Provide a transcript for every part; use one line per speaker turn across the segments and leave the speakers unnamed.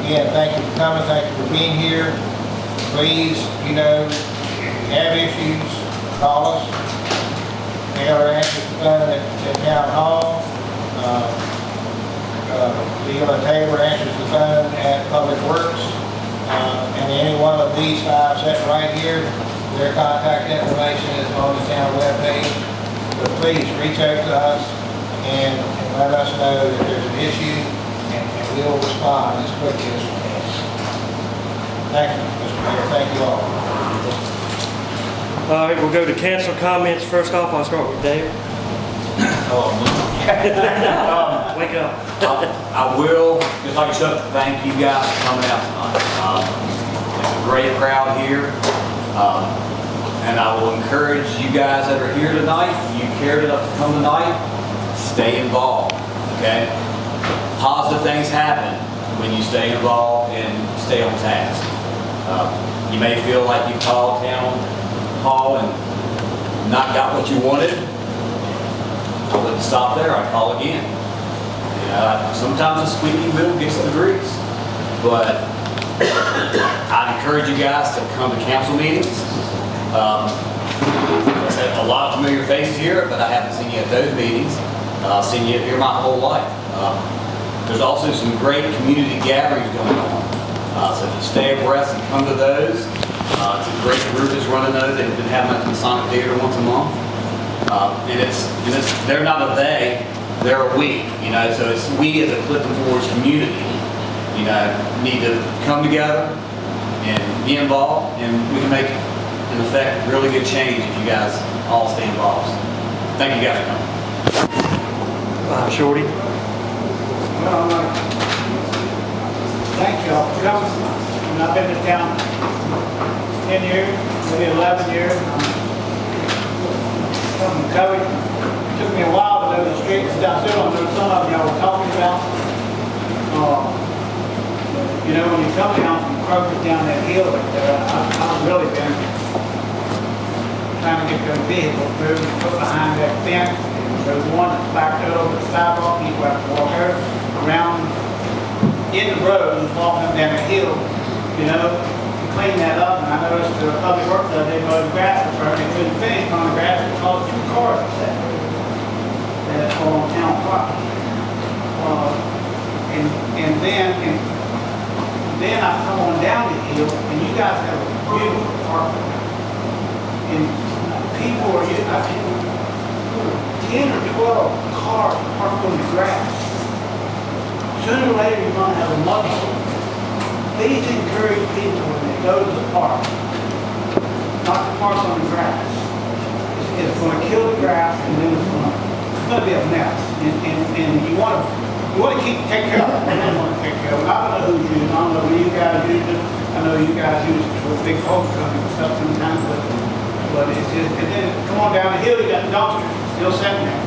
Again, thank you for coming, thank you for being here. Please, if you have issues, call us. Mail or answer the phone at Town Hall. Legal and Taylor answers the phone at Public Works. And any one of these five sitting right here, their contact information is on the town webpage. So please reach out to us and let us know that there's an issue, and we'll respond as quickly as we can. Thank you, Mr. Mayor. Thank you all.
All right, we'll go to council comments. First off, I'll start with Dave. Wake up.
I will, just like yourself, thank you guys for coming out tonight. It's a great crowd here. And I will encourage you guys that are here tonight, if you cared enough to come tonight, stay involved, okay? Positive things happen when you stay involved and stay on task. You may feel like you called Town Hall and not got what you wanted. I wouldn't stop there, I'd call again. Sometimes the squeaky wheel gets the grease, but I'd encourage you guys to come to council meetings. I said a lot of familiar faces here, but I haven't seen you at those meetings. I've seen you here my whole life. There's also some great community gatherings going on. So if you stay abreast and come to those, it's a great group that's running those. They've been having them at the Masonic Theater once a month. And they're not a they, they're a we, so it's we as a Clifton Forge community, need to come together and be involved, and we can make, in effect, really good change if you guys all stay involved. Thank you guys for coming.
Shorty.
Well, thank you all for coming. I've been to town 10 years, maybe 11 years. From Covey. It took me a while to know the streets down there. I know some of y'all were talking about. When you come down from Kroger down that hill right there, I've really been trying to get those vehicles moved and put behind that fence. There's one that's backed over the sidewalk. People have to walk around in the road and walking up down the hill, clean that up. And I noticed the public works the other day mowed the grass up there. They couldn't finish on the grass because 2 cars were set there. That's on town property. And then I come on down the hill, and you guys have a beautiful park. And people are, 10 or 12 cars parked on the grass. Sooner or later, you're going to have a muddy. Please encourage people when they go to the park, not to park on the grass. It's going to kill the grass, and then it's going to be a mess. And you want to take care of it. I don't want to take care of it. I don't know who's using it. I don't know who you guys use it. I know you guys use it for big homecoming and stuff sometimes, but it's just, and then come on down the hill, you got the dumpster still sitting there.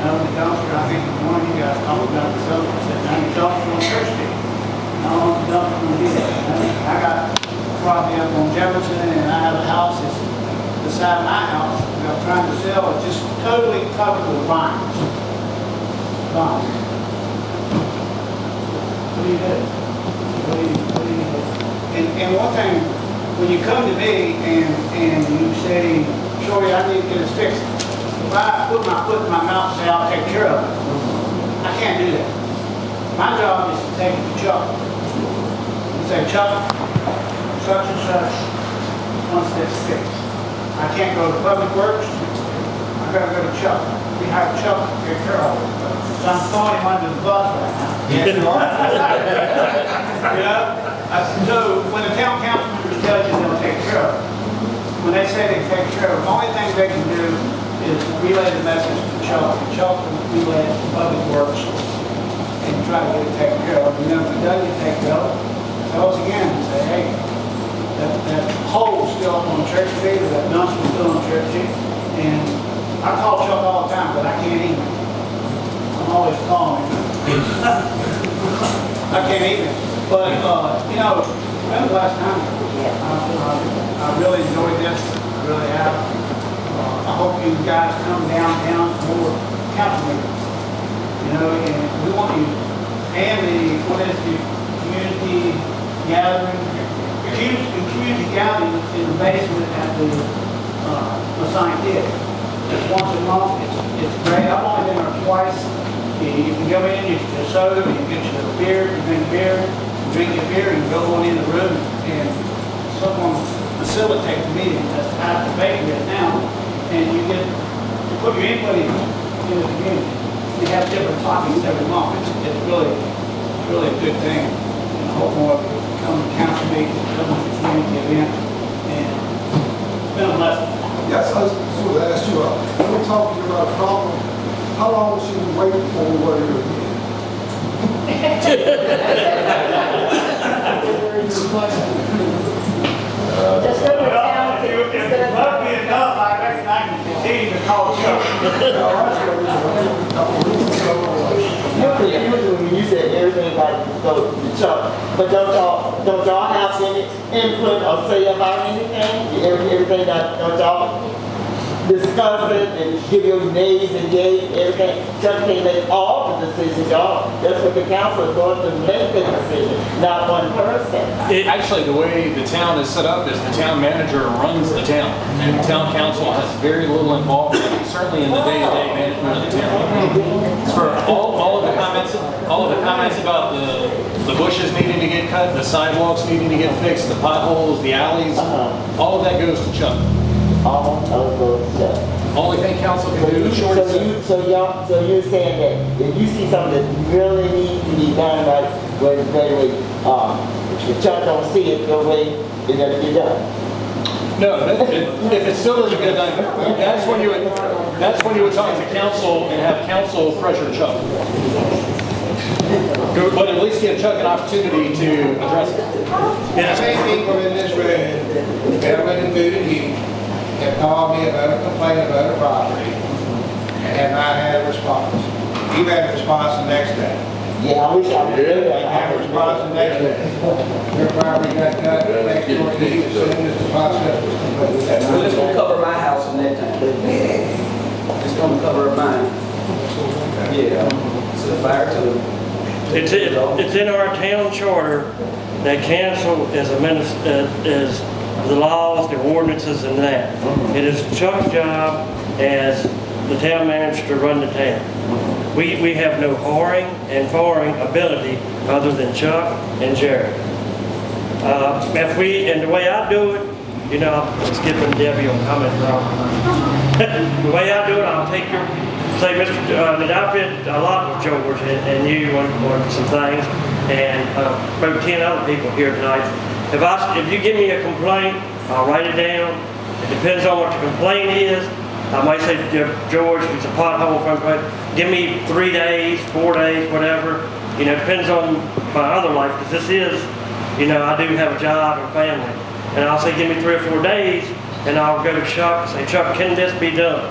The dumpster, I think one of you guys talked about the dumpster sitting there, the dumpster on Church Street. I don't know if the dumpster will be there. I got property up on Jefferson, and I have a house that's beside my house that I'm trying to sell. It's just totally covered with vines. Vines. What do you do? What do you do? And one thing, when you come to me and you say, Shorty, I need to get this fixed. If I put my foot in my mouth and say, I'll take care of it, I can't do that. My job is to take it to Chuck. You say, Chuck, such and such, once that's fixed. I can't go to Public Works. I've got to go to Chuck. We have Chuck to take care of it. So I'm throwing him under the bus right now.
Yes, you are.
So when the town council members tell you they'll take care of it, when they say they take care of it, the only thing they can do is relay the message to Chuck. And Chuck will relay it to Public Works and try to get it taken care of. And then if it doesn't get taken care of, tell us again and say, hey, that hole's still up on Church Street, or that dumpster's still on Church Street. And I call Chuck all the time, but I can't email. I'm always calling him. I can't email. But, that was the last time. I really enjoyed this. I really have. I hope you guys come downtown to more council meetings. And we want you, and the community scouting in the basement at the assigned kid. Just once a month, it's great. I've only been there twice. You can go in, you get a soda, you get your beer, you drink your beer, and go on in the room, and someone facilitates the meeting. That's how the bakery is now, and you get to put your input in the community. We have different topics every month. It's really a good thing. And I hope more people come to council meetings, come to the community event, and it's been a blessing.
Yes, I was going to ask you, when we're talking about a problem, how long should we wait before we worry again?
Just go to town.
If you love me enough, I reckon I can continue to call Chuck.
Usually when you said everything about the Chuck, but don't y'all have any input or say about anything? Everything that don't y'all discuss it and give your nays and yays, everything? Chuck can't make all the decisions, y'all. That's what the council is going to make the decision, not one person.
Actually, the way the town is set up is the town manager runs the town, and the town council has very little involvement, certainly in the day-to-day management of the town. For all of the comments about the bushes needing to get cut, the sidewalks needing to get fixed, the potholes, the alleys, all of that goes to Chuck. Only thing council can do is short.
So you're saying that if you see something that really needs to be done, like when the Chuck don't see it the way it's gonna get done?
No, if it still doesn't get done, that's when you would talk to council and have council pressure Chuck. But at least give Chuck an opportunity to address it.
How many people in this room, gentlemen included you, have called me about a complaint about a property and have not had a response? You've had a response the next day.
Yeah, I wish I would do that.
I have a response the next day. Your property got cut next door to you as soon as the process was completed.
Well, it's gonna cover my house in that time. It's gonna cover mine. Yeah, so the fire code.
It's in our town charter that council is the laws, the ordinances, and that. It is Chuck's job as the town manager to run the town. We have no hiring and firing ability other than Chuck and Jared. And the way I do it, you know, I'm skipping Debbie on comment wrong. The way I do it, I'll take say, Mr. I've been a lot with George and you on some things, and about 10 other people here tonight. If you give me a complaint, I'll write it down. It depends on what the complaint is. I might say, George, it's a pothole from, give me 3 days, 4 days, whatever. You know, it depends on my other life, because this is, you know, I do have a job and family. And I'll say, give me 3 or 4 days, and I'll go to Chuck and say, Chuck, can this be done?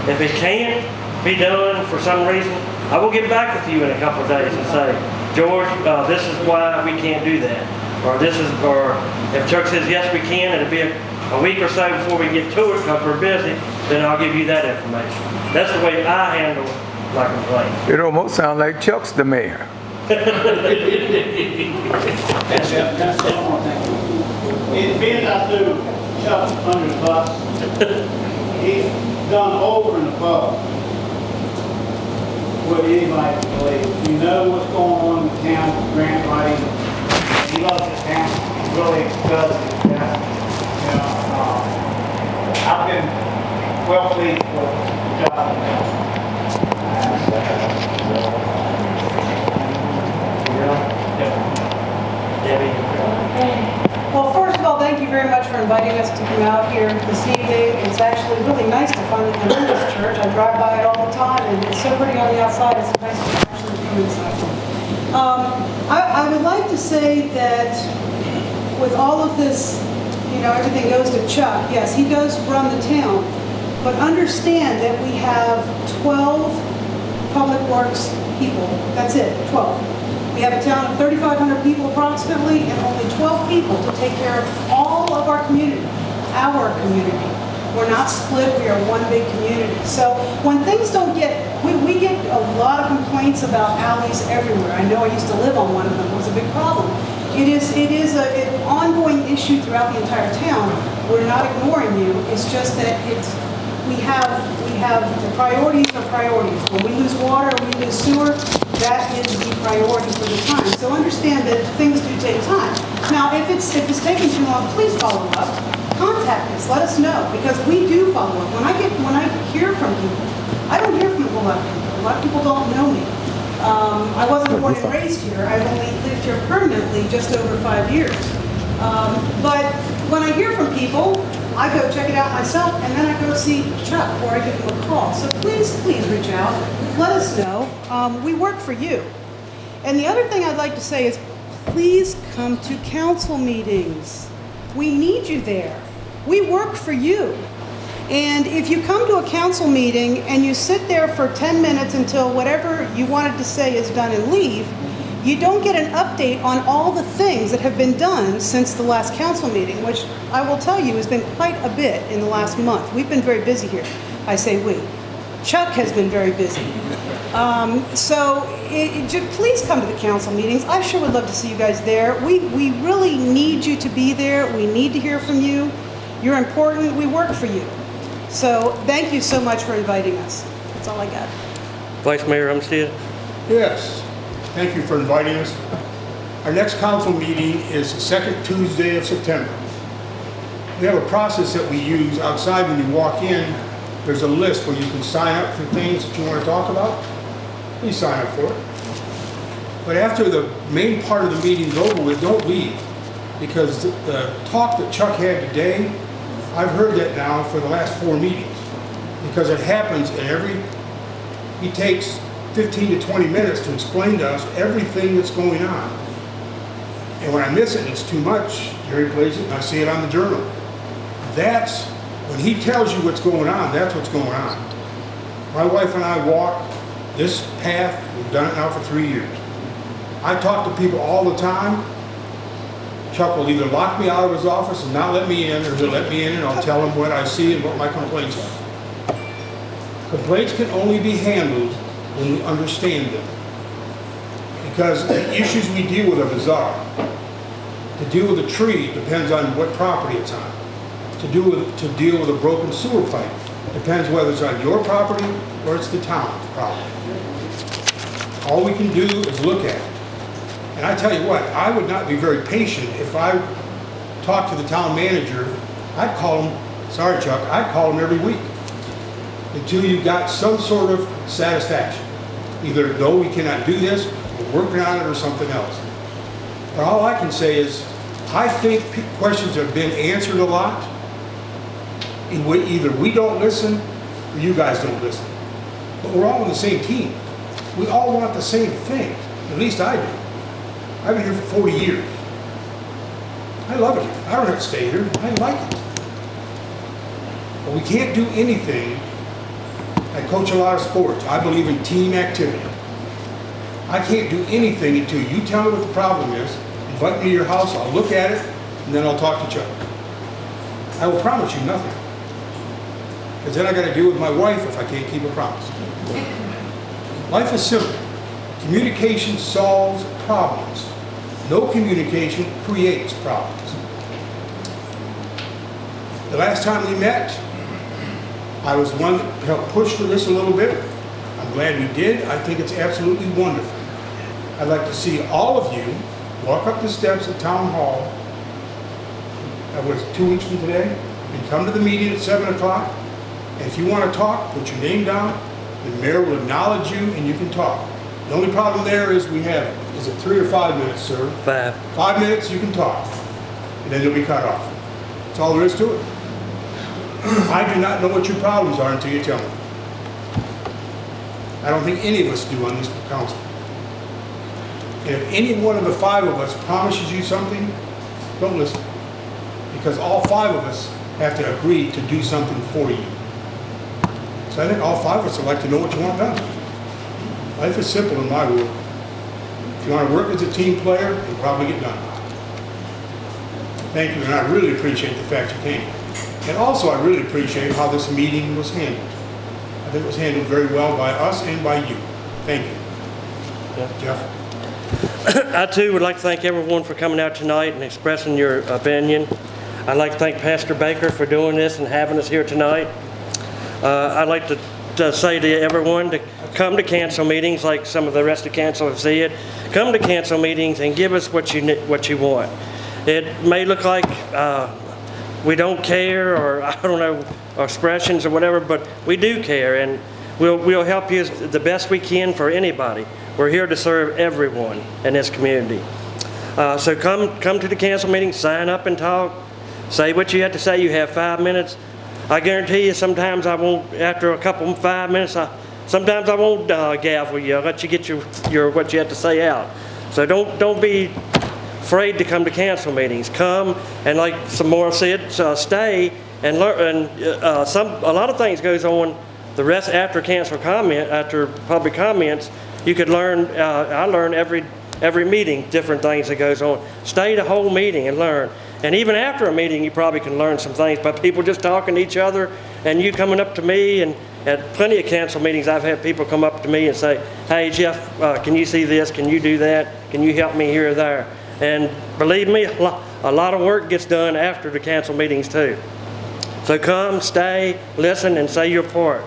If it can't be done for some reason, I will get back with you in a couple of days and say, George, this is why we can't do that. Or if Chuck says, yes, we can, it'll be a week or so before we get to it because we're busy, then I'll give you that information. That's the way I handle my complaint.
It almost sounds like Chuck's the mayor.
That's one thing. It being I threw Chuck under the bus, he's done over and above what anybody can believe. You know what's going on in the town with grant writing. He loves his town. He really does his best. You know, I've been well pleased with the job.
Well, first of all, thank you very much for inviting us to come out here this evening. It's actually really nice to finally come in this church. I drive by it all the time, and it's so pretty on the outside. It's nice to actually come inside. I would like to say that with all of this, you know, everything goes to Chuck. Yes, he does run the town, but understand that we have 12 public works people. That's it, 12. We have a town of 3,500 people approximately, and only 12 people to take care of all of our community, our community. We're not split, we are one big community. So when things don't get, we get a lot of complaints about alleys everywhere. I know I used to live on one of them, it was a big problem. It is an ongoing issue throughout the entire town. We're not ignoring you. It's just that we have the priorities are priorities. When we lose water, or we lose sewer, that is the priority for the time. So understand that things do take time. Now, if it's taking too long, please follow up. Contact us. Let us know, because we do follow up. When I hear from people, I don't hear from a lot of people. A lot of people don't know me. I wasn't born and raised here. I've only lived here permanently just over 5 years. But when I hear from people, I go check it out myself, and then I go see Chuck, or I give him a call. So please reach out. Let us know. We work for you. And the other thing I'd like to say is, please come to council meetings. We need you there. We work for you. And if you come to a council meeting and you sit there for 10 minutes until whatever you wanted to say is done and leave, you don't get an update on all the things that have been done since the last council meeting, which I will tell you has been quite a bit in the last month. We've been very busy here. I say we. Chuck has been very busy. Please come to the council meetings. I sure would love to see you guys there. We really need you to be there. We need to hear from you. You're important. We work for you. So thank you so much for inviting us. That's all I got.
Vice Mayor Umstead?
Yes, thank you for inviting us. Our next council meeting is the second Tuesday of September. We have a process that we use outside when you walk in. There's a list where you can sign up for things that you want to talk about. You sign up for it. But after the main part of the meeting's over with, don't leave. Because the talk that Chuck had today, I've heard that now for the last 4 meetings. Because it happens in he takes 15 to 20 minutes to explain to us everything that's going on. And when I miss it and it's too much, Jerry plays it and I see it on the journal. When he tells you what's going on, that's what's going on. My wife and I walk this path. We've done it now for 3 years. I talk to people all the time. Chuck will either lock me out of his office and not let me in, or he'll let me in and I'll tell him what I see and what my complaints are. Complaints can only be handled when we understand them. Because the issues we deal with are bizarre. To deal with a tree depends on what property it's on. To deal with a broken sewer pipe depends whether it's on your property or it's the town's property. All we can do is look at it. And I tell you what, I would not be very patient if I talked to the town manager. I'd call him, sorry Chuck, I'd call him every week until you got some sort of satisfaction. Either no, we cannot do this, we're working on it, or something else. But all I can say is, I think questions have been answered a lot. Either we don't listen or you guys don't listen. But we're all on the same team. We all want the same thing. At least I do. I've been here for 40 years. I love it here. I don't have to stay here. I like it. But we can't do anything. I coach a lot of sports. I believe in team activity. I can't do anything until you tell me what the problem is, invite me to your house, I'll look at it, and then I'll talk to Chuck. I will promise you nothing. Because then I got to deal with my wife if I can't keep a promise. Life is simple. Communication solves problems. No communication creates problems. The last time we met, I was the one that helped push for this a little bit. I'm glad we did. I think it's absolutely wonderful. I'd like to see all of you walk up the steps at Town Hall, that was 2 weeks from today, and come to the meeting at 7 o'clock. And if you want to talk, put your name down. The mayor will acknowledge you and you can talk. The only problem there is is it 3 or 5 minutes, sir?
5.
5 minutes, you can talk. And then you'll be cut off. That's all there is to it. I do not know what your problems are until you tell me. I don't think any of us do on this council. And if any one of the 5 of us promises you something, don't listen. Because all 5 of us have to agree to do something for you. So I think all 5 of us would like to know what you want done. Life is simple in my world. If you want to work as a team player, you'll probably get done. Thank you, and I really appreciate the fact you came. And also, I really appreciate how this meeting was handled. I think it was handled very well by us and by you. Thank you.
Yeah.
Jeff?
I too would like to thank everyone for coming out tonight and expressing your opinion. I'd like to thank Pastor Baker for doing this and having us here tonight. I'd like to say to everyone to come to council meetings like some of the rest of council have said. Come to council meetings and give us what you want. It may look like we don't care, or I don't know, expressions or whatever, but we do care, and we'll help you the best we can for anybody. We're here to serve everyone in this community. So come to the council meeting, sign up and talk, say what you have to say. You have 5 minutes. I guarantee you sometimes I won't, after a couple 5 minutes, sometimes I won't gavel you. I'll let you get your what you have to say out. So don't be afraid to come to council meetings. Come, and like some more said, stay and learn. And a lot of things goes on the rest after after public comments. You could learn. I learn every meeting different things that goes on. Stay the whole meeting and learn. And even after a meeting, you probably can learn some things by people just talking to each other, and you coming up to me. And at plenty of council meetings, I've had people come up to me and say, "Hey Jeff, can you see this? Can you do that? Can you help me here or there?" And believe me, a lot of work gets done after the council meetings too. So come, stay, listen, and say your part.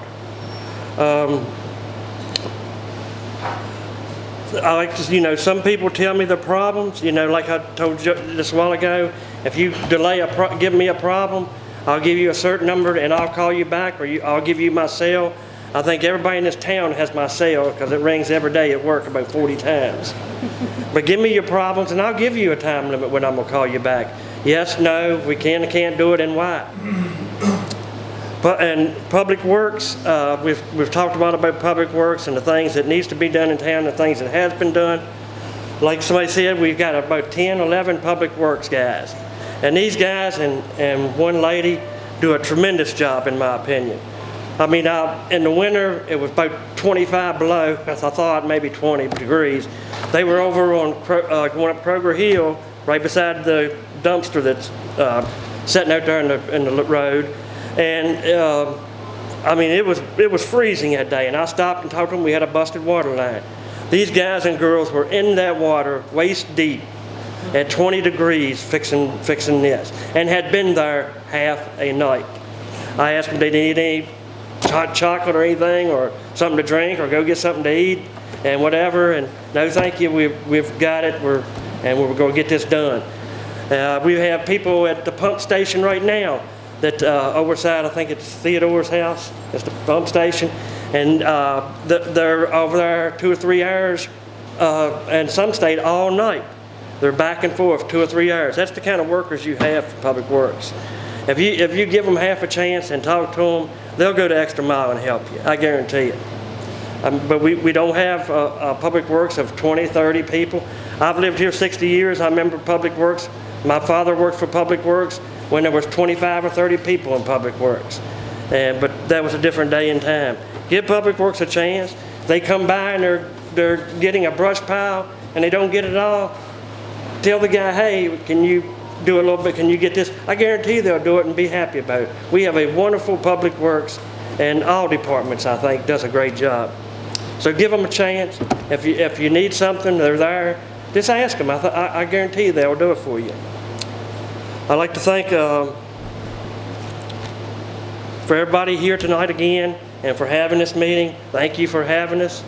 I like to, some people tell me their problems. Like I told you just a while ago, if you give me a problem, I'll give you a certain number and I'll call you back, or I'll give you my cell. I think everybody in this town has my cell because it rings every day at work about 40 times. But give me your problems and I'll give you a time limit when I'm going to call you back. Yes, no, we can and can't do it, and why. And public works, we've talked a lot about public works and the things that needs to be done in town, the things that has been done. Like somebody said, we've got about 10, 11 public works guys. And these guys and one lady do a tremendous job, in my opinion. I mean, in the winter, it was about 25 below, because I thought maybe 20 degrees. They were over on going up Kroger Hill, right beside the dumpster that's sitting out there in the road. And I mean, it was freezing that day, and I stopped and talked to them. We had a busted water line. These guys and girls were in that water waist deep at 20 degrees fixing this, and had been there half a night. I asked them if they need any hot chocolate or anything, or something to drink, or go get something to eat and whatever. And no, thank you, we've got it. We're going to get this done. We have people at the pump station right now that overside, I think it's Theodore's house. It's the pump station, and they're over there 2 or 3 hours, and some stayed all night. They're back and forth 2 or 3 hours. That's the kind of workers you have for public works. If you give them half a chance and talk to them, they'll go the extra mile and help you. I guarantee it. But we don't have public works of 20, 30 people. I've lived here 60 years. I remember public works. My father worked for public works when there was 25 or 30 people in public works. But that was a different day and time. Give public works a chance. They come by and they're getting a brush pile and they don't get it all. Tell the guy, hey, can you do a little bit? Can you get this? I guarantee they'll do it and be happy about it. We have a wonderful public works, and all departments, I think, does a great job. So give them a chance. If you need something, they're there. Just ask them. I guarantee they'll do it for you. I'd like to thank for everybody here tonight again, and for having this meeting. Thank you for having us.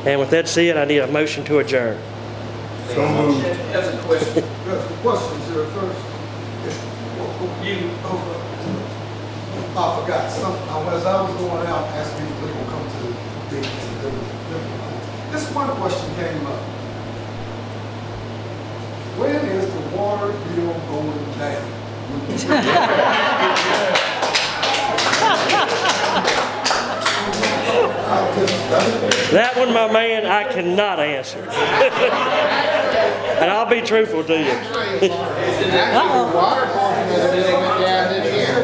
And with that said, I need a motion to adjourn.
So moved.
That's a question.
The questions here first. I forgot. As I was going out asking if they will come to the meetings, this one question came up. When is the water bill going down?
That one, my man, I cannot answer. And I'll be truthful to you.
Actually, the water portion of the bill went down this year.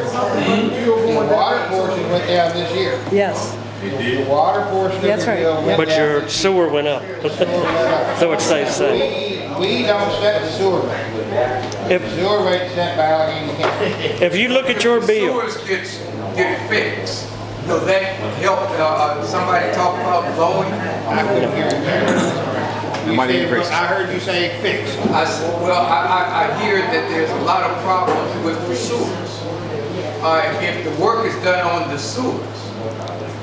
The water portion went down this year.
Yes.
The water portion of the
That's right.
bill went down.
But your sewer went up. So it stays the same.
We don't set the sewer rate. The sewer rate set by Allegheny County.
If you look at your bill,
Sewers get fixed. Does that help somebody talk about blowing?
I couldn't hear it. You
might
said-
increase.
I heard you say fixed.
I hear that there's a lot of problems with the sewers. If the work is done on the sewers,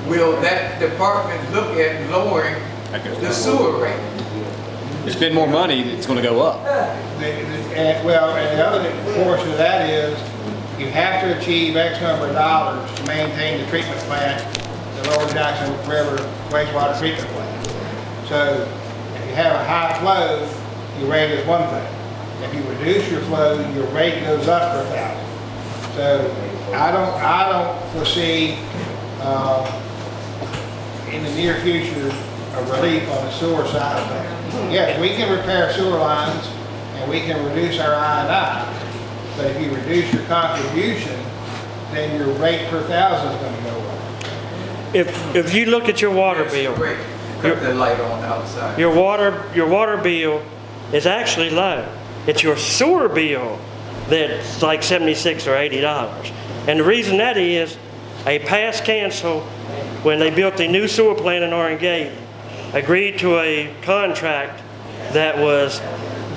will that department look at lowering the sewer rate?
You spend more money, it's gonna go up.
Well, and the other portion of that is, you have to achieve X number of dollars to maintain the treatment plant, the Lower Jackson River wastewater treatment plant. So, if you have a high flow, your rate is one thing. If you reduce your flow, your rate goes up for 1,000. So, I don't foresee, in the near future, a relief on the sewer side of that. Yes, we can repair sewer lines and we can reduce our I&I, but if you reduce your contribution, then your rate per 1,000 is going to go up.
If you look at your water bill,
Great. Cut the light on outside.
your water bill is actually low. It's your sewer bill that's like $76 or $80. And the reason that is, a past council, when they built a new sewer plant in Orange Gate, agreed to a contract that was,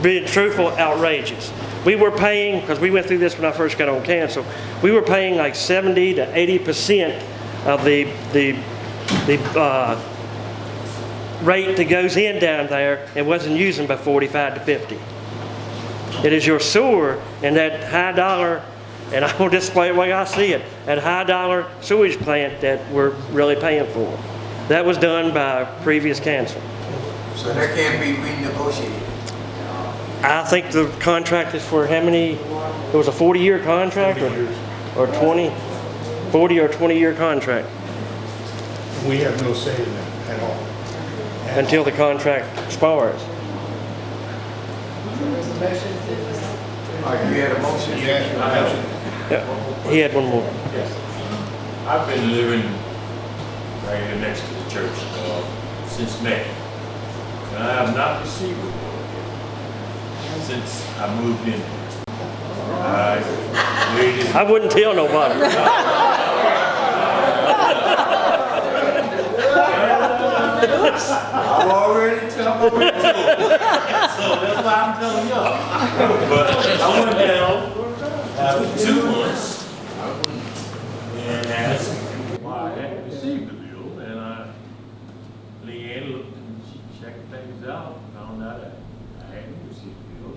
being truthful, outrageous. We were paying, because we went through this when I first got on council, we were paying like 70 to 80% of the rate that goes in down there and wasn't using by 45 to 50. It is your sewer and that high dollar, and I will display it the way I see it, that high dollar sewage plant that we're really paying for. That was done by previous council.
So that can't be renegotiated.
I think the contract is for how many, it was a 40-year contract or 20, 40 or 20-year contract
We have no say in that at all.
until the contract expires.
All right, you had a motion?
Yes,
Yeah, he had one more.
Yes. I've been living right here next to the church since May. And I have not received a bill since I moved in. I waited.
I wouldn't tell nobody.
I'm already telling you.
So that's why I'm telling y'all. But I went down after 2 months and asked why I hadn't received the bill. And Leanne looked and she checked things out, found out that I hadn't received the bill.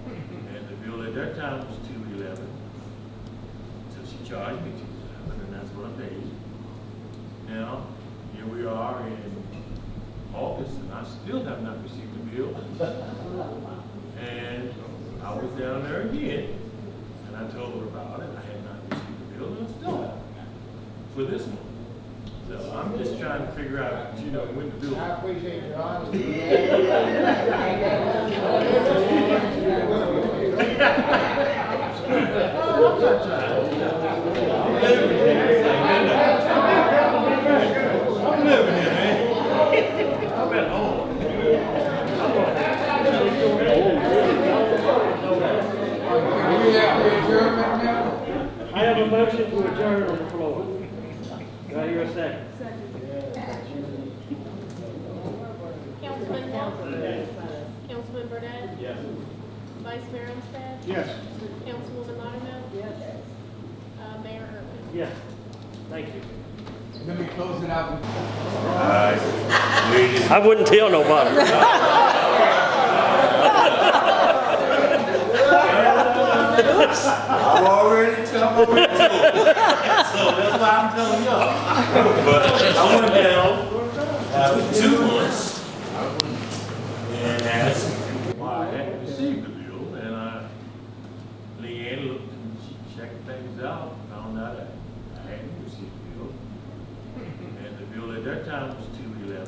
And the bill at that time was $211. So she charged me $211, and that's what I paid. Now, here we are in August, and I still have not received the bill. And I was down there again, and I told her about it. I had not received the bill, and I still haven't for this month. So I'm just trying to figure out, when the bill.
I appreciate your honesty.
I'm living here, man. I'm at home.
I have a motion to adjourn on the floor. Do I hear a second?
Councilman Nelson? Councilman Burnett?
Yes.
Vice Mayor Olmstead?
Yes.
Councilwoman Laudermilk? Yes. Mayor Irvin?
Yes. Thank you.
Let me close it out.
I waited.
I wouldn't tell nobody.
I'm already telling you.
So that's why I'm telling y'all. But I went down after 2 months and asked why I hadn't received the bill. And Leanne looked and she checked things out, found out that I hadn't received the bill. And the bill at that time was $211.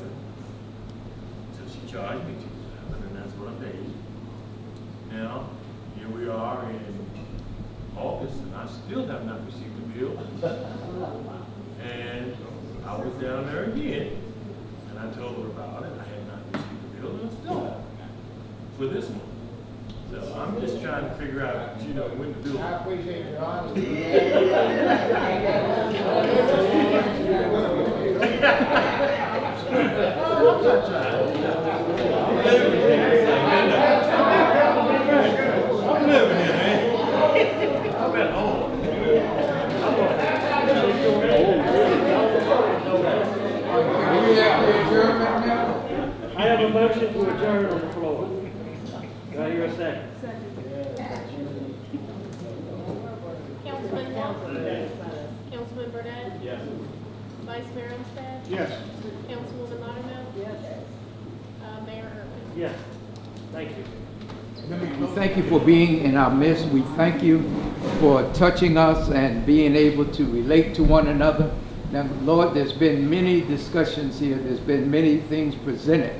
So she charged me $211, and that's what I paid. Now, here we are in August, and I still have not received the bill. And I was down there again, and I told her about it. I had not received the bill, and I still haven't for this month. So I'm just trying to figure out, when the bill.
I appreciate your honesty.
I'm not trying.
Councilman Wolf. Councilman Burdette.
Yes.
Vice Mayor Olmstead.
Yes.
Councilwoman Laudermilk. Mayor Irvin.
Yes. Thank you.
We thank you for being in our midst. We thank you for touching us and being able to relate to one another. Now, Lord, there's been many discussions here. There's been many things presented.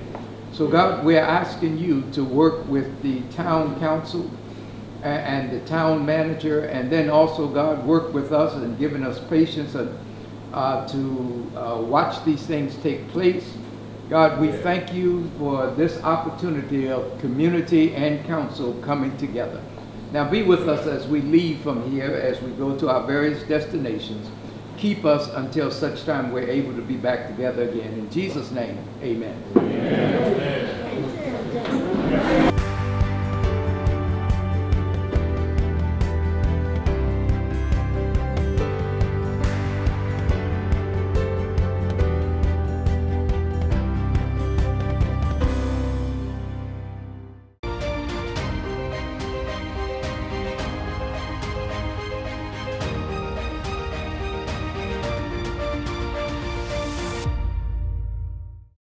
So, God, we're asking you to work with the town council and the town manager, and then also, God, work with us and giving us patience to watch these things take place. God, we thank you for this opportunity of community and council coming together. Now be with us as we leave from here, as we go to our various destinations. Keep us until such time we're able to be back together again. In Jesus' name, amen.
Amen.